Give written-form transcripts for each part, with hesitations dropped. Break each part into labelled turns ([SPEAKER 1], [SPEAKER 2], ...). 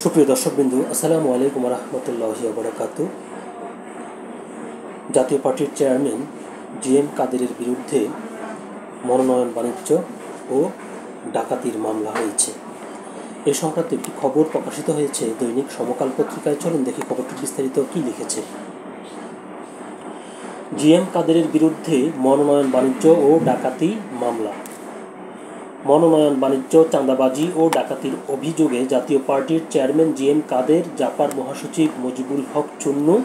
[SPEAKER 1] সুপ্রিয় দর্শকবৃন্দু, আসসালামু আলাইকুম রহমতুল্লাহি ওয়া বারাকাতুহু। জাতীয় পার্টির চেয়ারম্যান জিএম কাদেরের বিরুদ্ধে মনোনয়ন বাণিজ্য ও ডাকাতির মামলা হয়েছে। এ সংক্রান্ত একটি খবর প্রকাশিত হয়েছে দৈনিক সমকাল পত্রিকায়। চলুন দেখি খবরটি বিস্তারিত কী লিখেছে। জিএম কাদেরের বিরুদ্ধে মনোনয়ন বাণিজ্য ও ডাকাতি মামলা। মনোনয়ন বাণিজ্য, চাঁদাবাজি ও ডাকাতির অভিযোগে জাতীয় পার্টির চেয়ারম্যান জিএম কাদের, জাপার মহাসচিব মুজিবুল হক চুন্নু,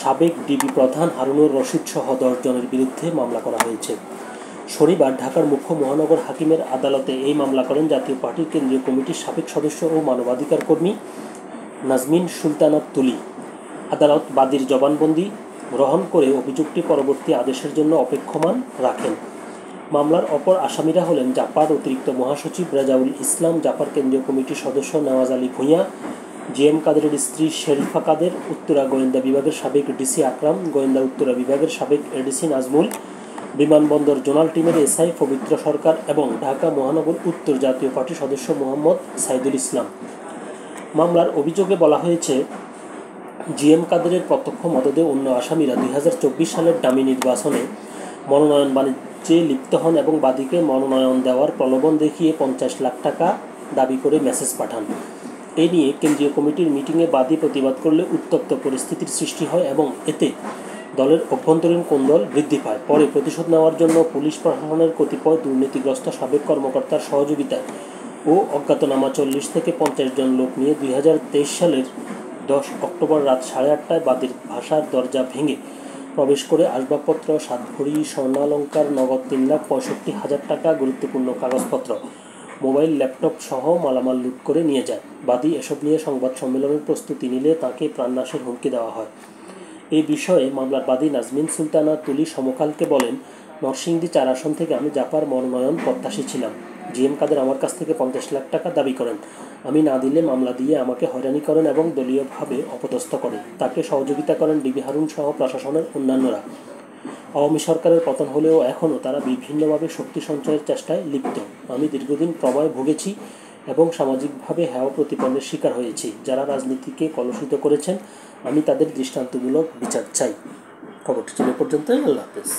[SPEAKER 1] সাবেক ডিবি প্রধান হারুনুর রশিদ সহ 10 জনের বিরুদ্ধে মামলা করা হয়েছে। শনিবার ঢাকার মুখ্য মহানগর হাকিমের আদালতে এই মামলা করেন জাতীয় পার্টির কেন্দ্রীয় কমিটির সাবেক সদস্য ও মানবাধিকার কর্মী নাজমিন সুলতানা তুলি। আদালত বাদীর জবানবন্দি গ্রহণ করে অভিযোগটি পরবর্তী আদেশের জন্য অপেক্ষমান রাখেন। মামলার অপর আসামিরা হলেন জাপার অতিরিক্ত মহাসচিব রেজাউল ইসলাম, জাপার কেন্দ্রীয় কমিটির সদস্য নওয়াজ আলী ভূঁইয়া, জিএম কাদেরের স্ত্রী শেরিফা কাদের, উত্তরা গোয়েন্দা বিভাগের সাবেক ডিসি আকরাম, গোয়েন্দা উত্তরা বিভাগের সাবেক এডিসি নাজমুল, বিমানবন্দর জোনাল টিমের এসআই পবিত্র সরকার এবং ঢাকা মহানগর উত্তর জাতীয় পার্টির সদস্য মোহাম্মদ সাইদুল ইসলাম। মামলার অভিযোগে বলা হয়েছে, জিএম কাদেরের প্রত্যক্ষ মদদে অন্য আসামিরা 2024 সালের ডামি নির্বাচনে মনোনয়ন বাণিজ্যে লিপ্ত হন এবং বাদীকে মনোনয়ন দেওয়ার প্রলোভন দেখিয়ে 50 লাখ টাকা দাবি করে মেসেজ পাঠান। এ নিয়ে কেন্দ্রীয় কমিটির মিটিংয়ে বাদী প্রতিবাদ করলে উত্তপ্ত পরিস্থিতির সৃষ্টি হয় এবং এতে দলের অভ্যন্তরীণ কোন্দল বৃদ্ধি পায়। পরে প্রতিশোধ নেওয়ার জন্য পুলিশ প্রশাসনের কতিপয় দুর্নীতিগ্রস্ত সাবেক কর্মকর্তার সহযোগিতায় ও অজ্ঞাতনামা 40 থেকে 50 জন লোক নিয়ে 2023 সালের 10 অক্টোবর রাত 8:30টায় বাদীর বাসার দরজা ভেঙে প্রবেশ করে আসবাবপত্র, 7 ভরি স্বর্ণালঙ্কার, নগদ 3,65,000 টাকা, গুরুত্বপূর্ণ কাগজপত্র, মোবাইল, ল্যাপটপ সহ মালামাল লুট করে নিয়ে যায়। বাদী এসব নিয়ে সংবাদ সম্মেলনের প্রস্তুতি নিলে তাকে প্রাণনাশের হুমকি দেওয়া হয়। এই বিষয়ে মামলার বাদী নাজমিন সুলতানা তুলি সমকালকে বলেন, নরসিংদী 4 আসন থেকে আমি জাপার মনোনয়ন প্রত্যাশী ছিলাম। জিএম কাদের আমার কাছ থেকে 50 লাখ টাকা দাবি করেন। আমি না দিলে মামলা দিয়ে আমাকে হয়রানি করেন এবং দলীয়ভাবে অপদস্থ করেন। তাকে সহযোগিতা করেন ডিবি হারুন সহ প্রশাসনের অন্যান্যরা। আওয়ামী সরকারের পতন হলেও এখনও তারা বিভিন্নভাবে শক্তি সঞ্চয়ের চেষ্টায় লিপ্ত। আমি দীর্ঘদিন প্রমায় ভুগেছি এবং সামাজিকভাবে হেয় প্রতিপন্নের শিকার হয়েছি। যারা রাজনীতিকে কলুষিত করেছেন, আমি তাদের দৃষ্টান্তমূলক বিচার চাই। খবরটি ছিল পর্যন্তই। আল্লাহ হাফেজ।